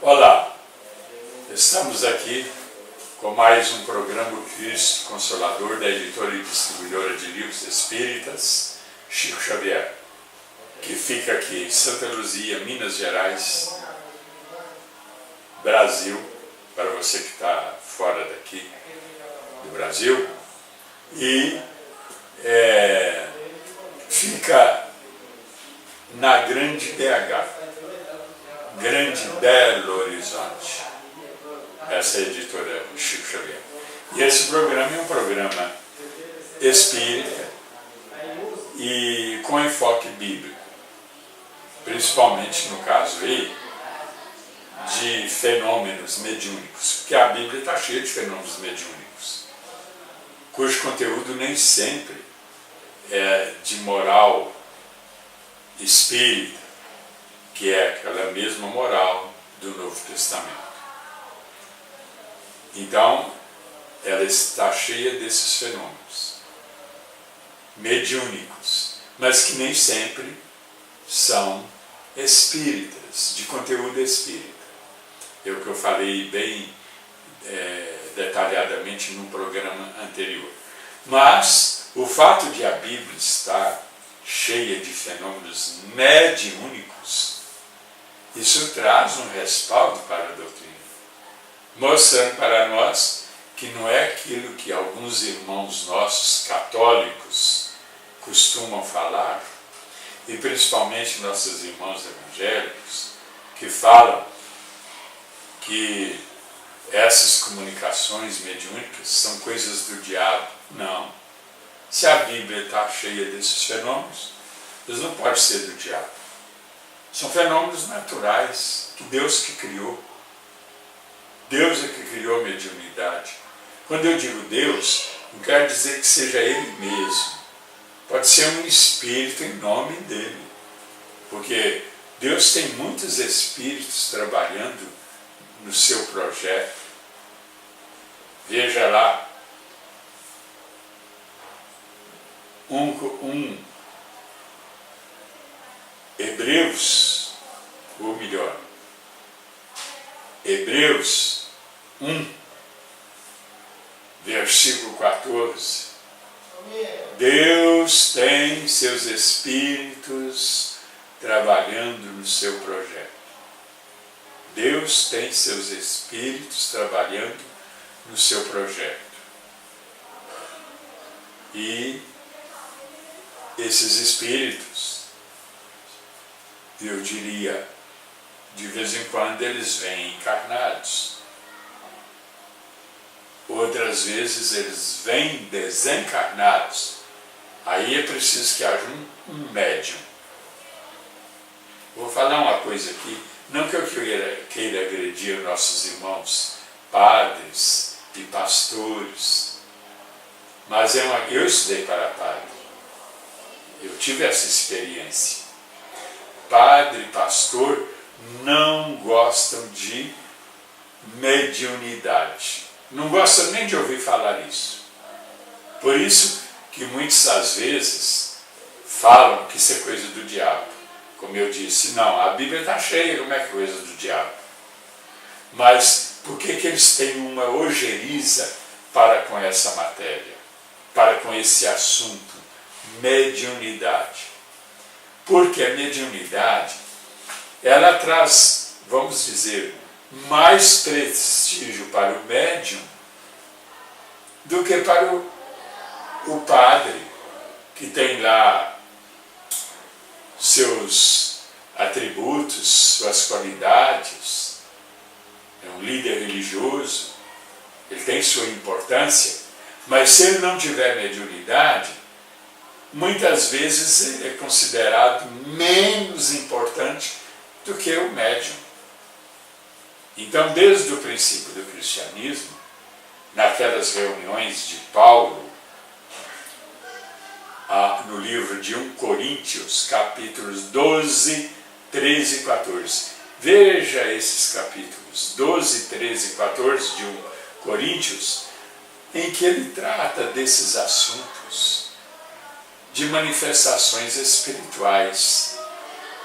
Olá, estamos aqui com mais um programa Cristo Consolador da editora e distribuidora de livros espíritas, Chico Xavier, que fica aqui em Santa Luzia, Minas Gerais, Brasil, para você que está fora daqui do Brasil, e fica na Grande BH, Grande Belo Horizonte, essa é a editora Chico Xavier. E esse programa é um programa espírita e com enfoque bíblico, principalmente no caso aí de fenômenos mediúnicos, porque a Bíblia está cheia de fenômenos mediúnicos, cujo conteúdo nem sempre é de moral espírita, que é aquela mesma moral do Novo Testamento. Então, ela está cheia desses fenômenos mediúnicos, mas que nem sempre são espíritas, de conteúdo espírita. É o que eu falei bem detalhadamente no programa anterior. Mas o fato de a Bíblia estar cheia de fenômenos mediúnicos, isso traz um respaldo para a doutrina, mostrando para nós que não é aquilo que alguns irmãos nossos católicos costumam falar, e principalmente nossos irmãos evangélicos, que falam que essas comunicações mediúnicas são coisas do diabo. Não. Se a Bíblia está cheia desses fenômenos, eles não podem ser do diabo. São fenômenos naturais, que Deus que criou. Deus é que criou a mediunidade. Quando eu digo Deus, não quero dizer que seja Ele mesmo. Pode ser um espírito em nome dEle. Porque Deus tem muitos espíritos trabalhando no seu projeto. Veja lá, Hebreus 1, versículo 14. Deus tem seus espíritos trabalhando no seu projeto. Deus tem seus espíritos trabalhando no seu projeto. E esses espíritos, eu diria, de vez em quando eles vêm encarnados. Outras vezes eles vêm desencarnados. Aí é preciso que haja um médium. Vou falar uma coisa aqui, não que eu queira agredir nossos irmãos padres e pastores, mas eu estudei para padre. Eu tive essa experiência. Padre e pastor não gostam de mediunidade. Não gostam nem de ouvir falar isso. Por isso que muitas das vezes falam que isso é coisa do diabo. Como eu disse, não, a Bíblia está cheia, como é que é coisa do diabo? Mas por que eles têm uma ojeriza para com essa matéria? Para com esse assunto? Mediunidade. Porque a mediunidade, ela traz, vamos dizer, mais prestígio para o médium do que para o padre, que tem lá seus atributos, suas qualidades, é um líder religioso, ele tem sua importância, mas se ele não tiver mediunidade, muitas vezes ele é considerado menos importante do que o médium. Então, desde o princípio do cristianismo, naquelas reuniões de Paulo, no livro de 1 Coríntios, capítulos 12, 13 e 14. Veja esses capítulos 12, 13 e 14 de 1 Coríntios, em que ele trata desses assuntos de manifestações espirituais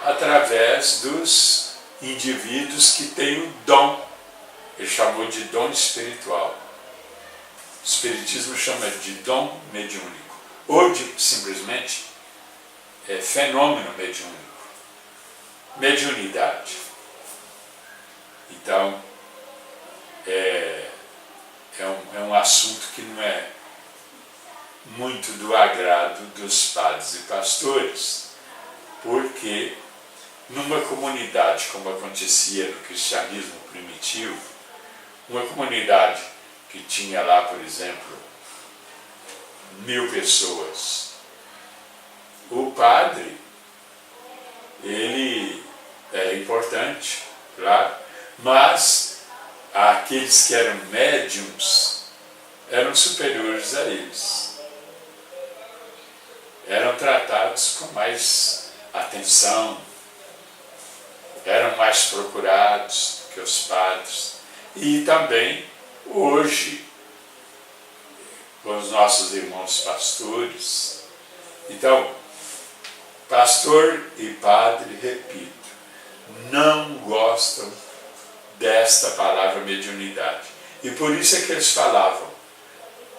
através dos indivíduos que têm o dom. Ele chamou de dom espiritual. O Espiritismo chama de dom mediúnico, ou de simplesmente fenômeno mediúnico, mediunidade. Então, é um assunto que não é muito do agrado dos padres e pastores, porque numa comunidade, como acontecia no cristianismo primitivo, uma comunidade que tinha lá, por exemplo, 1000 pessoas, o padre, ele é importante, claro, mas aqueles que eram médiums eram superiores a eles. Eram tratados com mais atenção, eram mais procurados que os padres. E também, hoje, com os nossos irmãos pastores. Então, pastor e padre, repito, não gostam desta palavra mediunidade. E por isso é que eles falavam.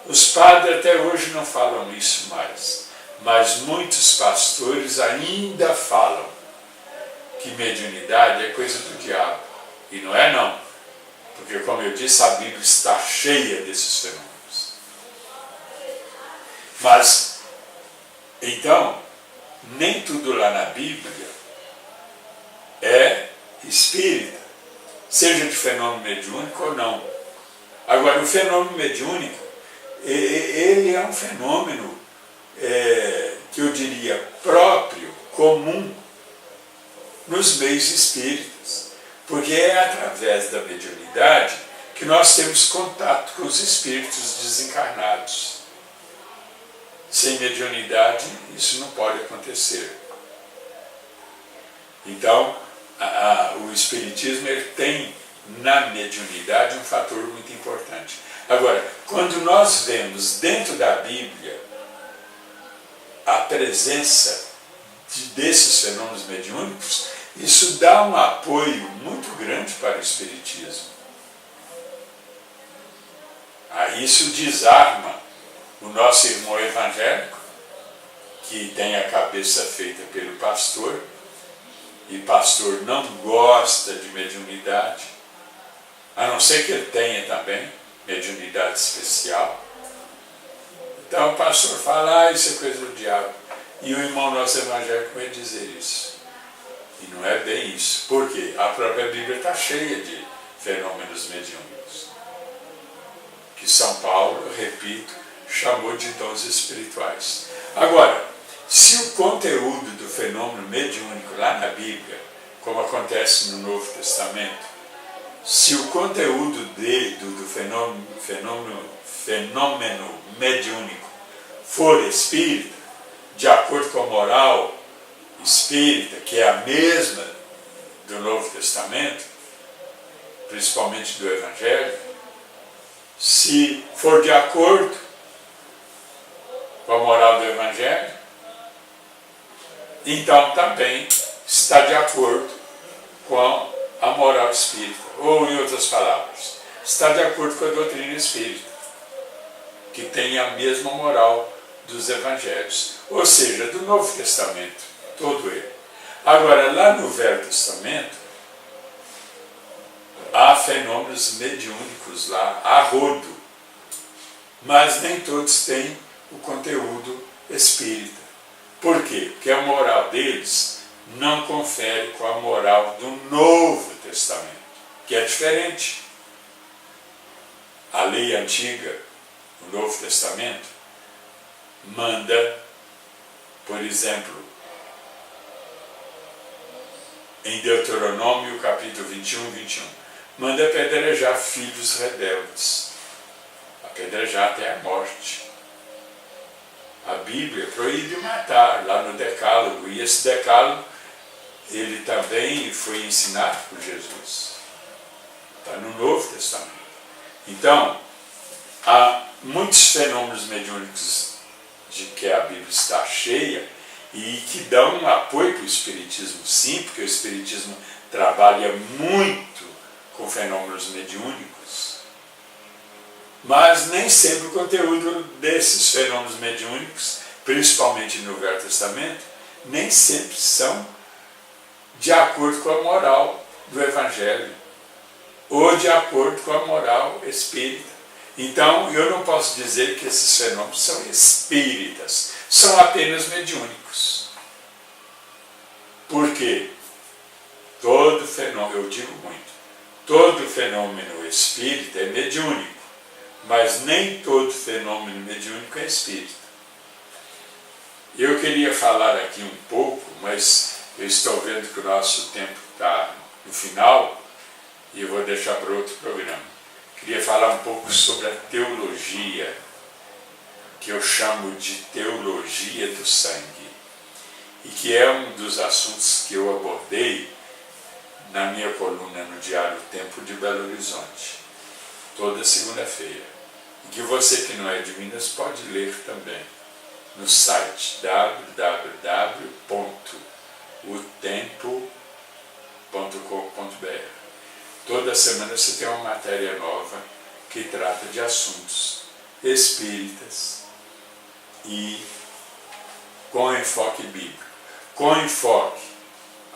Os padres até hoje não falam isso mais, mas muitos pastores ainda falam que mediunidade é coisa do diabo. E não é não, porque como eu disse, a Bíblia está cheia desses fenômenos. Mas, então, nem tudo lá na Bíblia é espírita, seja de fenômeno mediúnico ou não. Agora, o fenômeno mediúnico, ele é um fenômeno que eu diria próprio, comum, nos meios espíritas, porque é através da mediunidade que nós temos contato com os espíritos desencarnados. Sem mediunidade, isso não pode acontecer. Então, o Espiritismo ele tem na mediunidade um fator muito importante. Agora, quando nós vemos dentro da Bíblia a presença desses fenômenos mediúnicos, isso dá um apoio muito grande para o Espiritismo. Isso desarma o nosso irmão evangélico, que tem a cabeça feita pelo pastor, e pastor não gosta de mediunidade, a não ser que ele tenha também mediunidade especial. Então o pastor fala, isso é coisa do diabo. E o irmão nosso evangélico vai dizer isso. E não é bem isso. Por quê? A própria Bíblia está cheia de fenômenos mediúnicos. Que São Paulo, eu repito, chamou de dons espirituais. Agora, se o conteúdo do fenômeno mediúnico lá na Bíblia, como acontece no Novo Testamento, se o conteúdo do fenômeno mediúnico for espírita, de acordo com a moral espírita, que é a mesma do Novo Testamento, principalmente do Evangelho, se for de acordo com a moral do Evangelho, então também está de acordo com a moral espírita, ou em outras palavras, está de acordo com a doutrina espírita, que tem a mesma moral dos evangelhos, ou seja, do Novo Testamento, todo ele. Agora, lá no Velho Testamento, há fenômenos mediúnicos lá, a rodo, mas nem todos têm o conteúdo espírita. Por quê? Porque a moral deles não confere com a moral do Novo Testamento, que é diferente. A lei antiga, o Novo Testamento, manda, por exemplo, em Deuteronômio, capítulo 21, 21, manda apedrejar filhos rebeldes, apedrejar até a morte. A Bíblia proíbe matar, lá no Decálogo, e esse Decálogo, ele também foi ensinado por Jesus. Está no Novo Testamento. Então, há muitos fenômenos mediúnicos de que a Bíblia está cheia e que dão um apoio para o Espiritismo, sim, porque o Espiritismo trabalha muito com fenômenos mediúnicos, mas nem sempre o conteúdo desses fenômenos mediúnicos, principalmente no Velho Testamento, nem sempre são de acordo com a moral do Evangelho ou de acordo com a moral espírita. Então, eu não posso dizer que esses fenômenos são espíritas, são apenas mediúnicos. Por quê? Todo fenômeno, eu digo muito, todo fenômeno espírita é mediúnico, mas nem todo fenômeno mediúnico é espírita. Eu queria falar aqui um pouco, mas eu estou vendo que o nosso tempo está no final e eu vou deixar para outro programa. Queria falar um pouco sobre a teologia, que eu chamo de teologia do sangue, e que é um dos assuntos que eu abordei na minha coluna no Diário Tempo de Belo Horizonte, toda segunda-feira, e que você que não é de Minas pode ler também no site www.otempo.com.br. Toda semana você tem uma matéria nova que trata de assuntos espíritas e com enfoque bíblico, com enfoque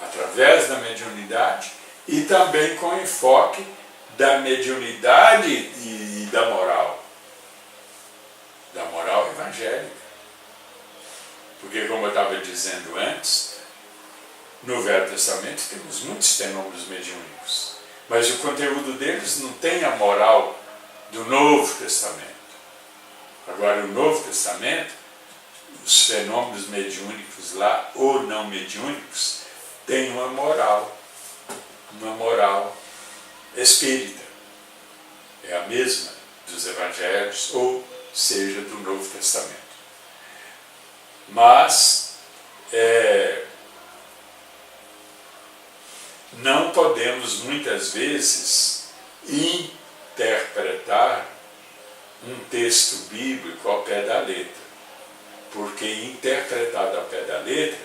através da mediunidade e também com enfoque da mediunidade e da moral evangélica. Porque, como eu estava dizendo antes, no Velho Testamento temos muitos fenômenos mediúnicos, mas o conteúdo deles não tem a moral do Novo Testamento. Agora, o Novo Testamento, os fenômenos mediúnicos lá, ou não mediúnicos, têm uma moral espírita. É a mesma dos Evangelhos, ou seja, do Novo Testamento. Mas não podemos muitas vezes interpretar um texto bíblico ao pé da letra, porque interpretado ao pé da letra,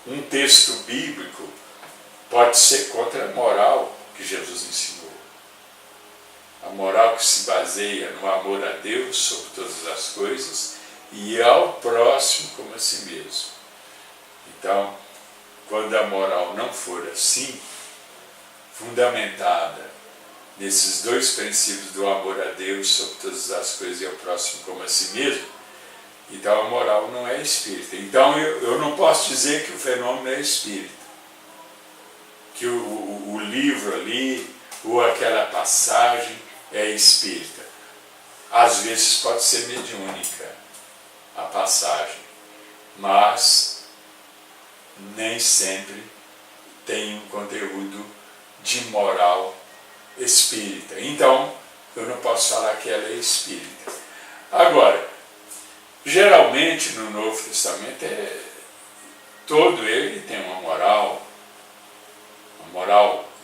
um texto bíblico pode ser contra a moral que Jesus ensinou. A moral que se baseia no amor a Deus sobre todas as coisas e ao próximo como a si mesmo. Então, quando a moral não for assim, fundamentada nesses dois princípios do amor a Deus sobre todas as coisas e ao próximo como a si mesmo, então a moral não é espírita. Então eu não posso dizer que o fenômeno é espírita, que o livro ali ou aquela passagem é espírita. Às vezes pode ser mediúnica a passagem, mas nem sempre tem um conteúdo de moral espírita. Então, eu não posso falar que ela é espírita. Agora, geralmente no Novo Testamento, todo ele tem uma moral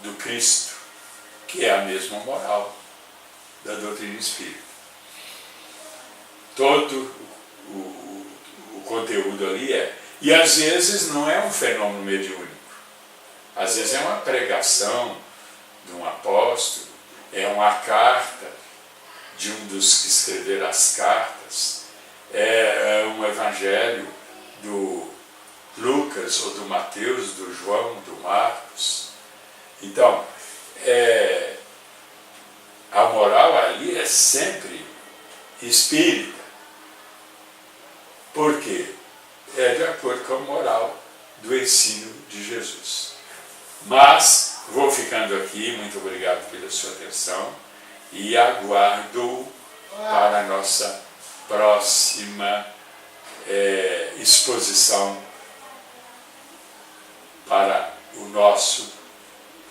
do Cristo, que é a mesma moral da doutrina espírita. Todo o conteúdo ali é. E às vezes não é um fenômeno mediúnico. Às vezes é uma pregação de um apóstolo, é uma carta de um dos que escreveram as cartas, é um evangelho do Lucas ou do Mateus, do João, do Marcos. Então, a moral ali é sempre espírita. Por quê? É de acordo com a moral do ensino de Jesus. Mas vou ficando aqui, muito obrigado pela sua atenção e aguardo para a nossa próxima exposição, para o nosso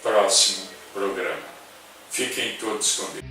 próximo programa. Fiquem todos com Deus.